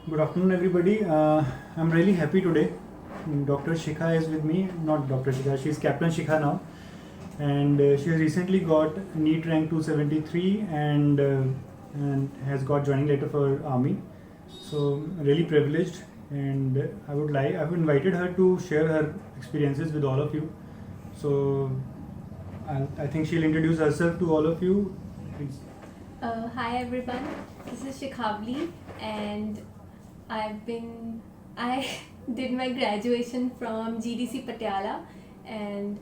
Good afternoon, everybody. I'm really happy today. Dr. Shikha is with me. Not Dr. Shikha, she's Captain Shikha now. And she has recently got NEET rank 273 and has got joining letter for Army. So, really privileged. And I've invited her to share her experiences with all of you. So, I think she'll introduce herself to all of you. Please. Hi everyone, this is Shikhavli and I did my graduation from GDC Patiala and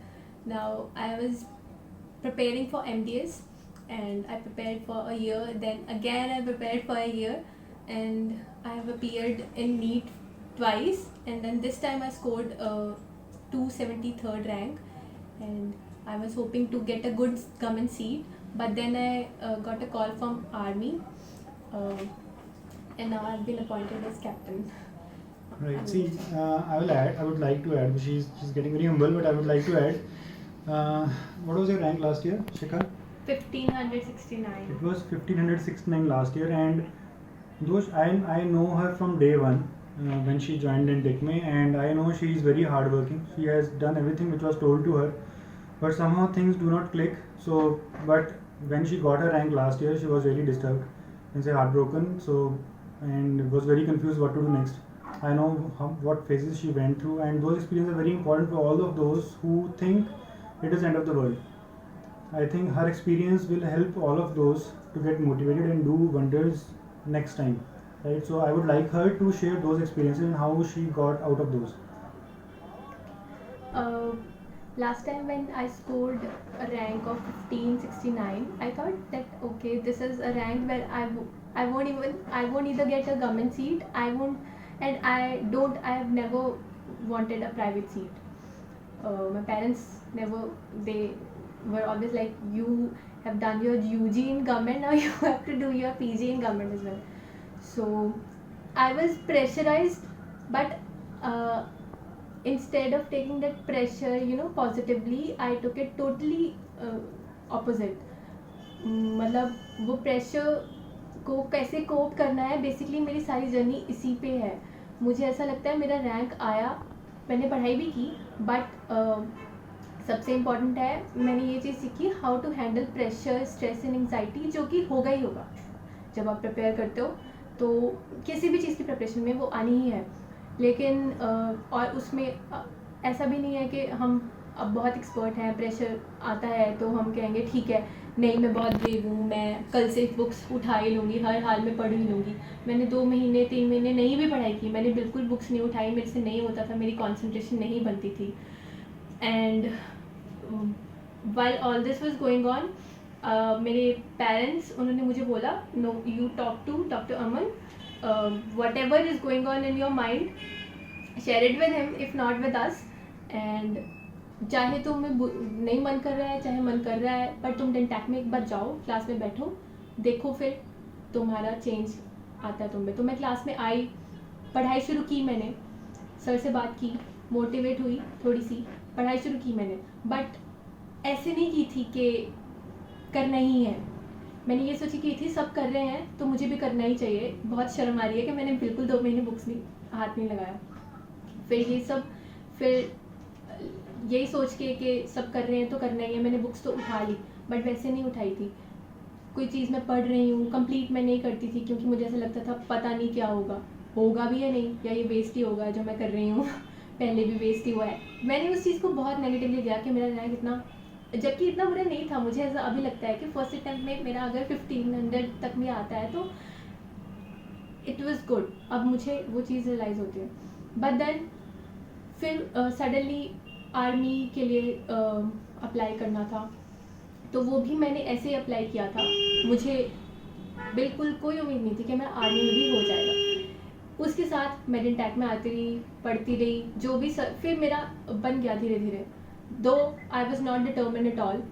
now I was preparing for MDS and I prepared for a year, then again I prepared for a year and I have appeared in NEET twice and then this time I scored a 273rd rank and I was hoping to get a good government seat, but then I got a call from Army and now I've been appointed as captain. Right. See, I would like to add. She's getting very humble, but I would like to add. What was your rank last year, Shikha? 1569. It was 1569 last year, and those I know her from day one when she joined in DICME, and I know she is very hardworking. She has done everything which was told to her, but somehow things do not click. So, but when she got her rank last year, she was really disturbed and say heartbroken. So, and was very confused what to do next. I know what phases she went through, and those experiences are very important for all of those who think it is end of the world. I think her experience will help all of those to get motivated and do wonders next time. Right? So I would like her to share those experiences and how she got out of those. Last time when I scored a rank of 1569, I thought that okay, this is a rank where I won't either get a government seat, I have never wanted a private seat. My parents they were always like, you have done your UG in government, now you have to do your PG in government as well. So I was pressurized, but instead of taking that pressure, positively, I took it totally opposite. मतलब वो pressure को कैसे कोप करना है, basically मेरी सारी journey इसी पे है. मुझे ऐसा लगता है मेरा रैंक आया, मैंने पढ़ाई भी की, बट सबसे इम्पॉर्टेंट है मैंने ये चीज़ सीखी, how to handle pressure, stress and anxiety, जो कि होगा ही होगा जब आप प्रिपेयर करते हो. तो किसी भी चीज़ की प्रिपरेशन में वो आनी ही है, लेकिन और उसमें ऐसा भी नहीं है कि हम अब बहुत एक्सपर्ट हैं, प्रेशर आता है तो हम कहेंगे ठीक है, नहीं मैं बहुत ब्रेव हूँ, मैं कल से बुक्स उठा ही लूँगी, हर हाल में पढ़ ही लूँगी. मैंने 2 महीने 3 महीने नहीं भी पढ़ाई की, मैंने बिल्कुल बुक्स नहीं उठाई, मेरे से नहीं होता था, मेरी कॉन्सेंट्रेशन नहीं बनती थी. And while all this was going on, मेरे पेरेंट्स उन्होंने मुझे बोला, no you talk to doctor Aman, whatever is going on in your mind, share it with him, if not with us. And चाहे तुम्हें नहीं मन कर रहा है, चाहे मन कर रहा है, पर तुम डेंटैक में एक बार जाओ, क्लास में बैठो, देखो, फिर तुम्हारा चेंज आता है तुम में. तो मैं क्लास में आई, पढ़ाई शुरू की, मैंने सर से बात की, मोटिवेट हुई, थोड़ी सी पढ़ाई शुरू की मैंने, बट ऐसे नहीं की थी कि करना ही है. मैंने ये सोची की थी सब कर रहे हैं तो मुझे भी करना ही चाहिए. बहुत शर्म आ रही है कि मैंने बिल्कुल 2 महीने बुक्स नहीं हाथ नहीं लगाया. फिर यही सोच के कि सब कर रहे हैं तो करना ही है, मैंने बुक्स तो उठा ली, बट वैसे नहीं उठाई थी. कोई चीज़ मैं पढ़ रही हूँ, कंप्लीट मैं नहीं करती थी, क्योंकि मुझे ऐसा लगता था पता नहीं क्या होगा भी या नहीं, या ये वेस्ट ही होगा जो मैं कर रही हूँ. पहले भी वेस्ट ही हुआ है. मैंने उस चीज़ को बहुत नेगेटिवली लिया कि मेरा रैंक इतना, जबकि इतना बुरा नहीं था. मुझे ऐसा अभी लगता है कि फर्स्ट अटैम्प्ट में मेरा अगर 1500 तक भी आता है तो इट वॉज़ गुड. अब मुझे वो चीज़ रियलाइज़ होती है. बट देन फिर सडनली आर्मी के लिए अप्लाई करना था, तो वो भी मैंने ऐसे ही अप्लाई किया था. मुझे बिल्कुल कोई उम्मीद नहीं थी कि मैं आर्मी में भी हो जाएगा. उसके साथ मैं डेंटैक में आती रही, पढ़ती रही, जो भी फिर मेरा बन गया धीरे धीरे. दो I was not determined at all,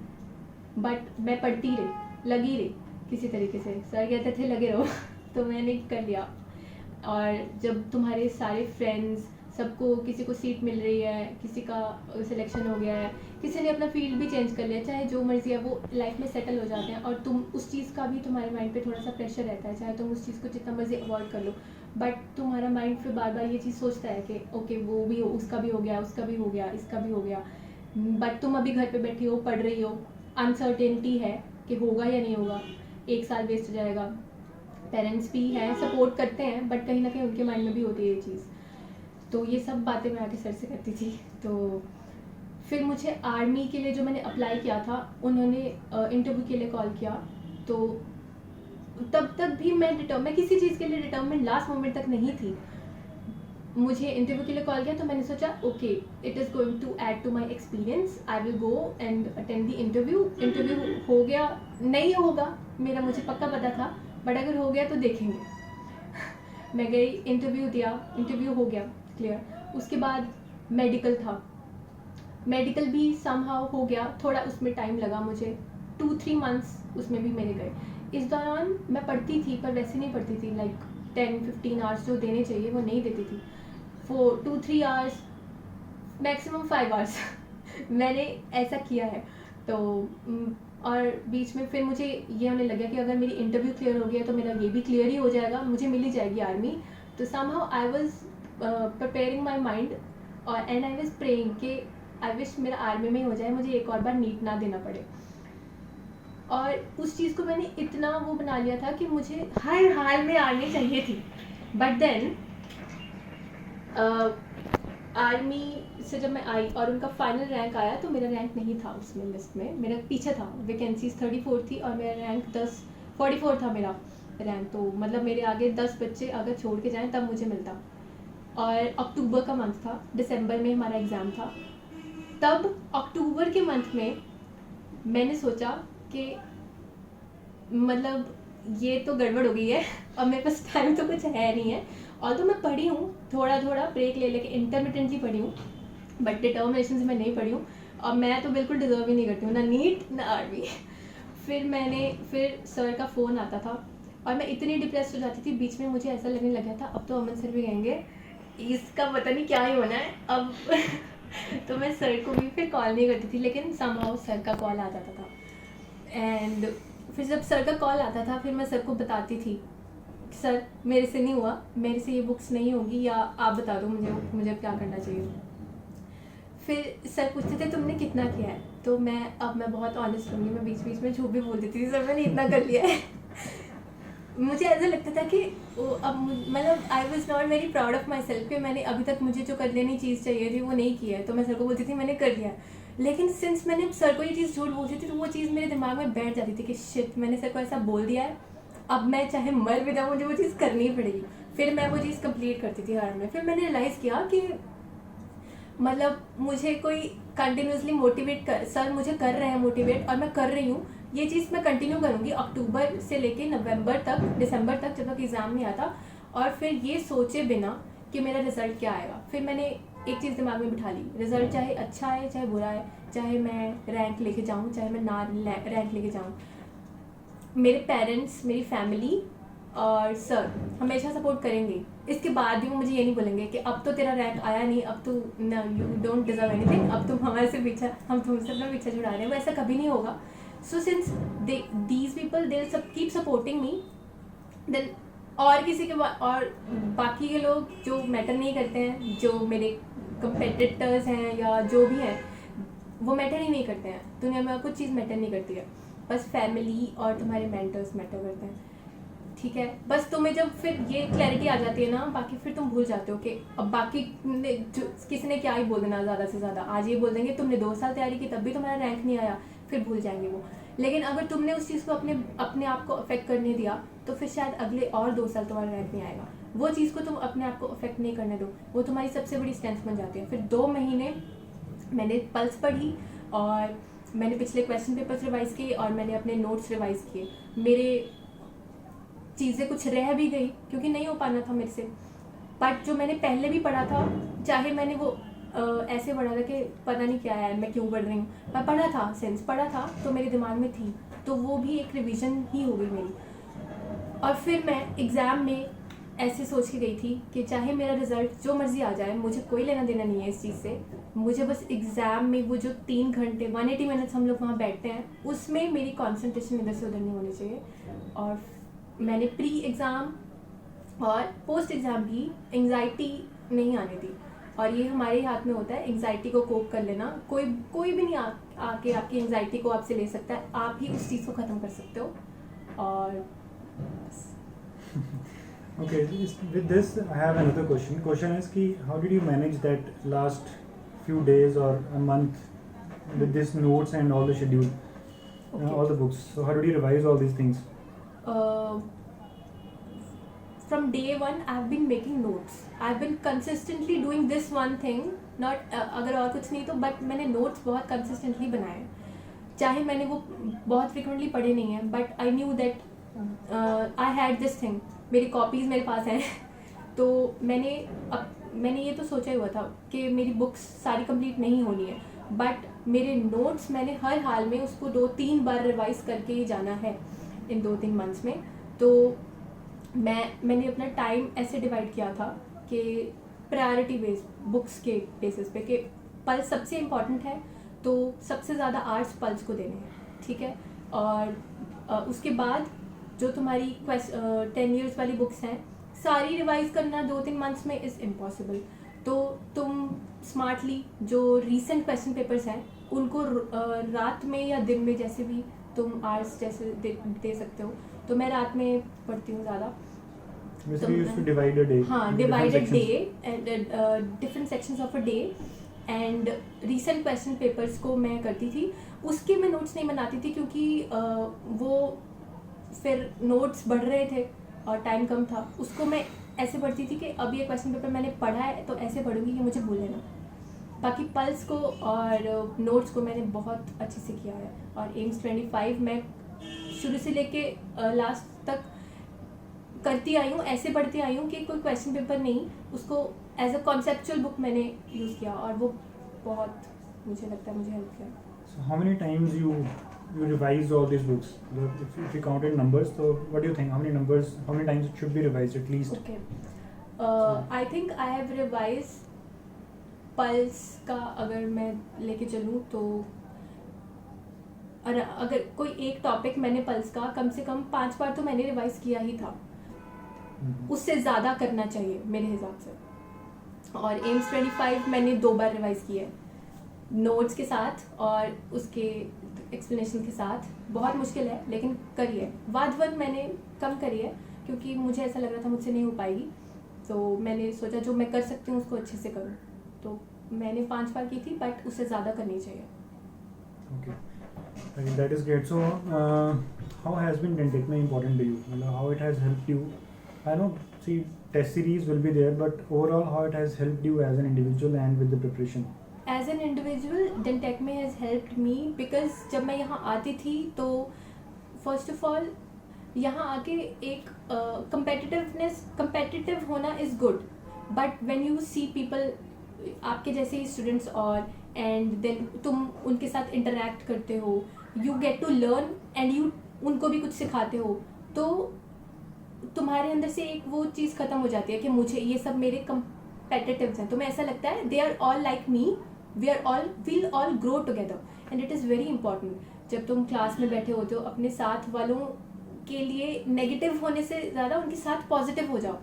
but मैं पढ़ती रही, लगी रही किसी तरीके से. सर कहते थे लगे रहो तो मैंने कर लिया. और जब तुम्हारे सारे फ्रेंड्स, सबको, किसी को सीट मिल रही है, किसी का सिलेक्शन हो गया है, किसी ने अपना फील्ड भी चेंज कर लिया, चाहे जो मर्जी है, वो लाइफ में सेटल हो जाते हैं और तुम उस चीज़ का भी तुम्हारे माइंड पे थोड़ा सा प्रेशर रहता है, चाहे तुम उस चीज़ को जितना मर्जी अवॉइड कर लो, बट तुम्हारा माइंड फिर बार बार ये चीज़ सोचता है कि ओके वो भी हो, उसका भी हो गया, उसका भी हो गया, इसका भी हो गया, बट तुम अभी घर पे बैठी हो, पढ़ रही हो, अनसर्टेनिटी है कि होगा या नहीं होगा, 1 साल वेस्ट हो जाएगा। पेरेंट्स भी हैं, सपोर्ट करते हैं, बट कहीं ना कहीं उनके माइंड में भी होती है ये चीज़। तो ये सब बातें मैं आके सर से करती थी। तो फिर मुझे आर्मी के लिए जो मैंने अप्लाई किया था, उन्होंने इंटरव्यू के लिए कॉल किया। तो तब तक भी मैं किसी चीज़ के लिए डिटर्मिनेड लास्ट मोमेंट तक नहीं थी। मुझे इंटरव्यू के लिए कॉल किया तो मैंने सोचा okay, it is going to add to my experience, I will go and attend the interview. Interview हो गया, नहीं होगा मेरा मुझे पक्का पता था, बट अगर हो गया तो देखेंगे। मैं गई, इंटरव्यू दिया, इंटरव्यू हो गया क्लियर। उसके बाद मेडिकल था, मेडिकल भी समहाउ हो गया, थोड़ा उसमें टाइम लगा मुझे, 2-3 मंथ्स उसमें भी मेरे गए। इस दौरान मैं पढ़ती थी, पर वैसे नहीं पढ़ती थी, लाइक 10-15 आवर्स जो देने चाहिए वो नहीं देती थी। 2-3 आवर्स, मैक्सिमम 5 आवर्स मैंने ऐसा किया है। तो और बीच में फिर मुझे ये होने लगा कि अगर मेरी इंटरव्यू क्लियर हो गया तो मेरा ये भी क्लियर ही हो जाएगा, मुझे मिल ही जाएगी आर्मी। तो somehow I was preparing my mind और एंड आई वाज प्रेइंग कि आई विश मेरा आर्मी में ही हो जाए, मुझे एक और बार नीट ना देना पड़े। और उस चीज़ को मैंने इतना वो बना लिया था कि मुझे हर हाल में आर्मी चाहिए थी। बट देन आर्मी से जब मैं आई और उनका फाइनल रैंक आया तो मेरा रैंक नहीं था उसमें लिस्ट में, मेरा पीछे था, वैकेंसीज 34 थी और मेरा रैंक 44 था मेरा रैंक। तो मतलब मेरे आगे 10 बच्चे अगर छोड़ के जाएं तब मुझे मिलता। और अक्टूबर का मंथ था, दिसंबर में हमारा एग्ज़ाम था। तब अक्टूबर के मंथ में मैंने सोचा कि मतलब ये तो गड़बड़ हो गई है और मेरे पास टाइम तो कुछ है नहीं है। और तो मैं पढ़ी हूँ, थोड़ा थोड़ा ब्रेक ले लेके इंटरमिटेंटली पढ़ी हूँ, बट डिटर्मिनेशन से मैं नहीं पढ़ी हूँ। और मैं तो बिल्कुल डिज़र्व ही नहीं करती हूँ, ना नीट ना आर्मी। फिर सर का फ़ोन आता था और मैं इतनी डिप्रेस हो जाती थी, बीच में मुझे ऐसा लगने लगा था अब तो अमन सर भी कहेंगे इसका पता नहीं क्या ही होना है अब। तो मैं सर को भी फिर कॉल नहीं करती थी, लेकिन समहाउ सर का कॉल आ जाता था। एंड फिर जब सर का कॉल आता था फिर मैं सर को बताती थी, सर मेरे से नहीं हुआ, मेरे से ये बुक्स नहीं होगी, या आप बता दो मुझे क्या करना चाहिए। फिर सर पूछते थे तुमने कितना किया है, तो मैं बहुत ऑनेस्ट होंगी, मैं बीच बीच में झूठ भी बोल देती थी, सर मैंने इतना कर लिया है। मुझे ऐसा लगता था कि अब मतलब I was not very proud of my self कि मैंने अभी तक मुझे जो कर लेनी चीज़ चाहिए थी वो नहीं की है। तो मैं सर को बोलती थी मैंने कर लिया, लेकिन सिंस मैंने सर को ये चीज़ झूठ बोलती थी तो वो चीज़ मेरे दिमाग में बैठ जाती थी कि शिट मैंने सर को ऐसा बोल दिया है, अब मैं चाहे मर भी जाऊँ मुझे वो चीज़ करनी ही पड़ेगी। फिर मैं वो चीज़ कंप्लीट करती थी हर में। फिर मैंने रियलाइज़ किया कि मतलब मुझे कोई कंटिन्यूसली मोटिवेट कर, सर मुझे कर रहे हैं मोटिवेट और मैं कर रही हूँ, ये चीज़ मैं कंटिन्यू करूँगी अक्टूबर से लेके नवंबर तक, दिसंबर तक, जब तक एग्ज़ाम नहीं आता। और फिर ये सोचे बिना कि मेरा रिज़ल्ट क्या आएगा, फिर मैंने एक चीज़ दिमाग में बिठा ली, रिज़ल्ट चाहे अच्छा है चाहे बुरा है, चाहे मैं रैंक लेके जाऊँ चाहे मैं ना रैंक लेके जाऊँ, मेरे पेरेंट्स, मेरी फैमिली और सर हमेशा सपोर्ट करेंगे। इसके बाद भी वो मुझे ये नहीं बोलेंगे कि अब तो तेरा रैंक आया नहीं, अब तो ना यू डोंट डिजर्व एनीथिंग, अब तुम हमारे से पीछा, हम तुमसे अपना पीछा छुड़ा रहे हैं, वो ऐसा कभी नहीं होगा। So since these people they keep supporting me, then और किसी के और बाकी के लोग जो मैटर नहीं करते हैं, जो मेरे कंपेटिटर्स हैं या जो भी हैं, वो मैटर ही नहीं करते हैं। दुनिया में कुछ चीज़ मैटर नहीं करती है, बस फैमिली और तुम्हारे मेंटर्स मैटर करते हैं, ठीक है। बस तुम्हें जब फिर ये क्लैरिटी आ जाती है ना, बाकी फिर तुम भूल जाते हो कि अब बाकी किसी ने क्या ही बोल देना, ज़्यादा से ज़्यादा आज ये बोल देंगे तुमने 2 साल तैयारी की तब भी तुम्हारा रैंक नहीं आया, फिर भूल जाएंगे वो। लेकिन अगर तुमने उस चीज़ को अपने आप को अफेक्ट करने दिया तो फिर शायद अगले और 2 साल तुम्हारा रैंक नहीं आएगा। वो चीज़ को तुम अपने आप को अफेक्ट नहीं करने दो, वो तुम्हारी सबसे बड़ी स्ट्रेंथ बन जाती है। फिर 2 महीने मैंने पल्स पढ़ी और मैंने पिछले क्वेश्चन पेपर्स रिवाइज़ किए और मैंने अपने नोट्स रिवाइज़ किए। मेरे चीज़ें कुछ रह भी गई क्योंकि नहीं हो पाना था मेरे से, बट जो मैंने पहले भी पढ़ा था, चाहे मैंने वो ऐसे पढ़ा था कि पता नहीं क्या है, मैं क्यों पढ़ रही हूँ, मैं पढ़ा था, सेंस पढ़ा था तो मेरे दिमाग में थी, तो वो भी एक रिवीजन ही हो गई मेरी। और फिर मैं एग्ज़ाम में ऐसे सोच के गई थी कि चाहे मेरा रिज़ल्ट जो मर्ज़ी आ जाए, मुझे कोई लेना देना नहीं है इस चीज़ से, मुझे बस एग्ज़ाम में वो जो 3 घंटे 180 मिनट्स हम लोग वहाँ बैठते हैं, उसमें मेरी कंसंट्रेशन इधर से उधर नहीं होनी चाहिए। और मैंने प्री एग्ज़ाम और पोस्ट एग्ज़ाम भी एंग्जाइटी नहीं आने दी, और ये हमारे हाथ में होता है एंग्जाइटी को कोप कर लेना। कोई भी नहीं आके आपकी एंग्जाइटी को आपसे ले सकता है, आप ही उस चीज़ को ख़त्म कर सकते हो। और Okay, with this, I have another question. Question is कि how did you manage that last few days or a month with this notes and all the schedule, all the books? So how did you revise all these things? From day one, I've been making notes. I've been consistently doing this one thing. Not अगर और कुछ नहीं तो but मैंने notes बहुत consistently बनाए, चाहे मैंने वो बहुत frequently पढ़े नहीं हैं, but I knew that I had this thing. मेरी कॉपीज़ मेरे पास हैं तो मैंने ये तो सोचा ही हुआ था कि मेरी बुक्स सारी कंप्लीट नहीं होनी है, बट मेरे नोट्स मैंने हर हाल में उसको 2-3 बार रिवाइज करके ही जाना है इन 2-3 मंथ्स में। तो मैंने अपना टाइम ऐसे डिवाइड किया था कि प्रायोरिटी बेस बुक्स के बेसिस पे कि पल्स सबसे इम्पॉर्टेंट है, तो सबसे ज़्यादा आर्ट्स पल्स को देने हैं, ठीक है। और उसके बाद जो तुम्हारी 10 years वाली बुक्स हैं सारी रिवाइज करना 2-3 मंथ्स में इज़ इम्पॉसिबल। तो तुम स्मार्टली जो रीसेंट क्वेश्चन पेपर्स हैं उनको रात में या दिन में जैसे भी तुम आवर्स जैसे दे सकते हो। तो मैं रात में पढ़ती हूँ ज़्यादा। Basically, you used to divide a day. हाँ, divided day and different sections of a day and recent question papers को मैं करती थी। उसके मैं नोट्स नहीं बनाती थी क्योंकि वो फिर नोट्स बढ़ रहे थे और टाइम कम था। उसको मैं ऐसे पढ़ती थी कि अब ये क्वेश्चन पेपर मैंने पढ़ा है तो ऐसे पढ़ूंगी कि मुझे भूले ना। बाकी पल्स को और नोट्स को मैंने बहुत अच्छे से किया है। और एम्स 25 मैं शुरू से लेके लास्ट तक करती आई हूँ, ऐसे पढ़ती आई हूँ कि कोई क्वेश्चन पेपर नहीं, उसको एज अ कॉन्सेप्चुअल बुक मैंने यूज़ किया और वो बहुत मुझे लगता है मुझे हेल्प किया। So how many times you revised all these books? If you counted numbers, so what do you think? How many times it should be revised at least? Okay. I think I have revised pulse का अगर मैं लेके चलूँ तो अगर कोई एक topic मैंने पल्स का कम से कम 5 बार तो मैंने रिवाइज किया ही था। उससे ज़्यादा करना चाहिए मेरे हिसाब से। और एम्स 25 मैंने 2 बार रिवाइज किया है नोट्स के साथ और उसके एक्सप्लेनेशन के साथ। बहुत मुश्किल है लेकिन करी है। वाद 1 मैंने कम करी है क्योंकि मुझे ऐसा लग रहा था मुझसे नहीं हो पाएगी, तो मैंने सोचा जो मैं कर सकती हूँ उसको अच्छे से करूँ। तो मैंने 5 बार की थी बट उससे ज़्यादा करनी चाहिए। Okay, I think that is great. So how has been Dentechme important to you? How it has helped you? I know, see, test series will be there, but overall how it has helped you as an individual and with the preparation? As an individual, Dentechme has helped me because जब मैं यहाँ आती थी तो first of all यहाँ आके एक competitive होना is good, but when you see people आपके जैसे ही स्टूडेंट्स और एंड देन तुम उनके साथ इंटरेक्ट करते हो, you get to learn and you उनको भी कुछ सिखाते हो, तो तुम्हारे अंदर से एक वो चीज़ ख़त्म हो जाती है कि मुझे ये सब मेरे कंपेटिटिव्स हैं। तुम्हें ऐसा लगता है they are all like me, we'll all grow together and it is very important। जब तुम क्लास में बैठे होते हो अपने साथ वालों के लिए नेगेटिव होने से ज़्यादा उनके साथ पॉजिटिव हो जाओ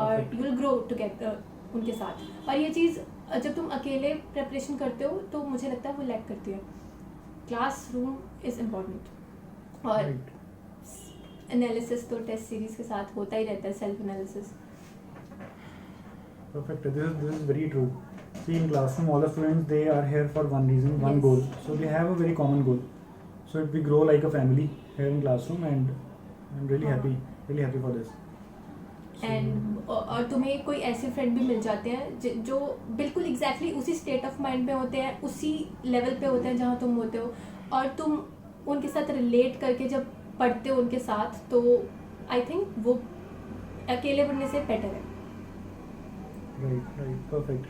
और यू विल ग्रो टुगेदर उनके साथ। और ये चीज़ जब तुम अकेले प्रेपरेशन करते हो तो मुझे लगता है वो लैक करती है। Class room is important. और एनालिसिस तो टेस्ट सीरीज के साथ होता ही रहता है, self analysis. Perfect. This is very true. See, in classroom, all the students, they are here for one reason, one Yes. goal. So they have a very common goal. So we grow like a family here in classroom, and I'm really happy for this. And और तुम्हें कोई ऐसे friend भी मिल जाते हैं जो बिल्कुल exactly उसी स्टेट ऑफ माइंड पे होते हैं, उसी लेवल पे होते हैं जहाँ तुम होते हो, और तुम उनके साथ रिलेट करके जब पढ़ते हो उनके साथ, तो आई थिंक वो अकेले पढ़ने से बेटर है। Right, perfect.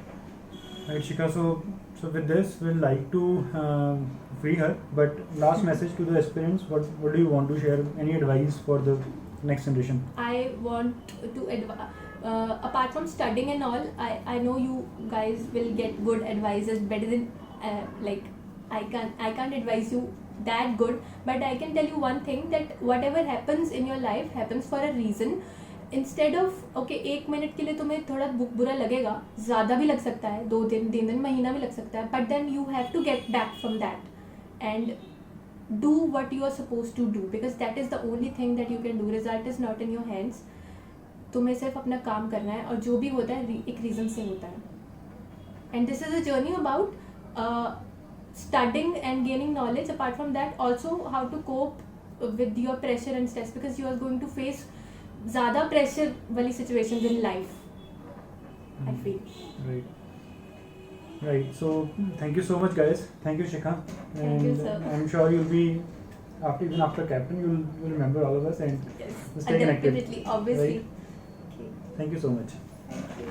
Right, Shika, so with this, we'll like to free her, but last message to the aspirants, what do you want to share? Any advice for the next generation? I want to apart from studying and all, I know you guys will get good advices better than like I can't advise you that good, but I can tell you one thing, that whatever happens in your life happens for a reason. Instead of okay 1 minute के लिए तुम्हें थोड़ा बुरा लगेगा, ज़्यादा भी लग सकता है, 2 दिन 3 दिन महीना भी लग सकता है, but then you have to get back from that and do what you are supposed to do, because that is the only thing that you can do. Result is not in your hands. तुम्हें सिर्फ अपना काम करना है, और जो भी होता है एक रीज़न से होता है. And this is a journey about studying and gaining knowledge. Apart from that, also how to cope with your pressure and stress, because you are going to face ज़्यादा pressure वाली situations in life, I feel. Right. So thank you so much, guys. Thank you, Shikha. Thank you, sir. I'm sure you'll be even after captain, you'll remember all of us and Yes, stay connected. definitely, obviously. Right? Thank you so much. Thank you.